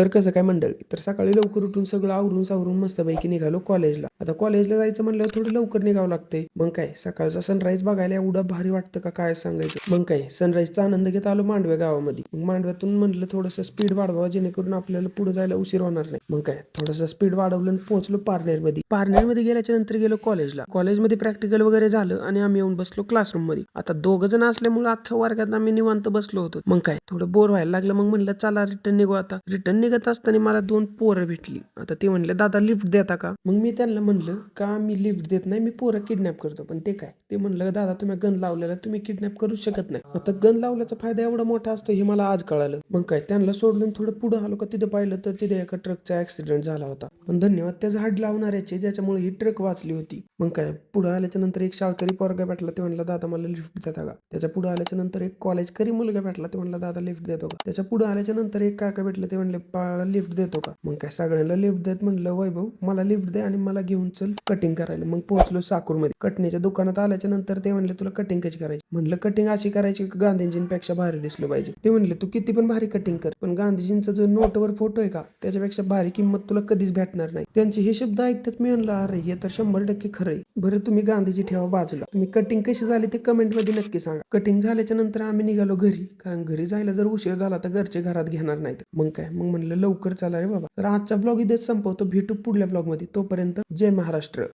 तर कसं काय मंडळी, तर सकाळी लवकर उठून सगळं आवरून सावरून मस्तपैकी निघालो कॉलेजला. आता कॉलेजला जायचं म्हणल्यावर थोडं लवकर निघावं लागतंय. मग काय सकाळचा सनराईज बघायला एवढं भारी वाटतं का काय सांगायचं. मग काय सनराईजचा आनंद घेत आलो मांडव्या गावामध्ये. मग मांडव्यातून म्हणलं थोडंसं स्पीड वाढवावं जेणेकरून आपल्याला पुढे जायला उशीर होणार नाही. मग काय थोडंसं स्पीड वाढवलं आणि पोहोचलो पारनेरमध्ये. पारनेरमध्ये गेल्याच्या नंतर गेलो कॉलेजला. कॉलेजमध्ये प्रॅक्टिकल वगैरे झालं आणि आम्ही येऊन बसलो क्लासरूम मध्ये. आता दोघं जण असल्यामुळे अख्ख्या वर्गात आम्ही निवांत बसलो होतो. मग काय थोडं बोर व्हायला लागलं. मग म्हणलं चला रिटर्न निघू. आता रिटर्न निघत असताना मला 2 पोरं भेटली. आता ते म्हणले दादा लिफ्ट देता का? मग मी त्यांना म्हणलं का मी लिफ्ट देत नाही, मी पोरं किडनॅप करतो. पण ते काय ते म्हणलं दादा तुम्ही गन लावलेला, तुम्ही किडनॅप करू शकत नाही. आता गन लावल्याचा फायदा एवढा मोठा असतो हे मला आज कळालं. मग काय त्यांना सोडून थोडं पुढे आलो का तिथं पाहिलं तर तिथे एका ट्रकचा ऍक्सिडेंट झाला होता. पण धन्यवाद त्या झाड लावणाऱ्याचे ज्याच्यामुळे ही ट्रक वाचली होती. मग काय पुढे आल्याच्या नंतर एक शाळकरी पोरगा भेटला. ते म्हणला दादा मला लिफ्ट देता का? त्याच्या पुढे आल्याच्या नंतर एक कॉलेजकरी मुलगा भेटला. ते म्हणला दादा लिफ्ट देतो का? त्याच्या पुढे आल्याच्या नंतर एक काका भेटले. ते म्हणले बाळाला लिफ्ट देतो का? मग काय सगळ्यांना लिफ्ट देत म्हणलं वैभव मला लिफ्ट दे आणि मला घेऊन चल कटिंग करायला. मग पोहोचलो साकूरमध्ये. कटणीच्या दुकानात आल्याच्या नंतर ते म्हणले तुला कटिंग कशी करायची? म्हणलं कटिंग अशी करायची की गांधीजींपेक्षा भारी दिसलं पाहिजे. ते म्हणले तू किती पण भारी कटिंग कर, पण गांधीजींचा जो नोटवर फोटो आहे का त्याच्यापेक्षा भारी किंमत तुला कधीच भेटणार नाही. त्यांचे हे शब्द ऐकतात मी म्हणलं अरे हे तर 100% खरं आहे. बरं तुम्ही गांधीजी ठेवा बाजूला, तुम्ही कटिंग कशी झाली ते कमेंट मध्ये नक्की सांगा. कटिंग झाल्याच्या नंतर आम्ही निघालो घरी, कारण घरी जायला जर उशीर झाला तर घरचे घरात घेणार नाहीत. मग काय मग म्हणलं लवकर चला रे बाबा. तर आजचा ब्लॉग इथेच संपवतो. भेटू पुढल्या ब्लॉग मध्ये. तोपर्यंत जय महाराष्ट्र.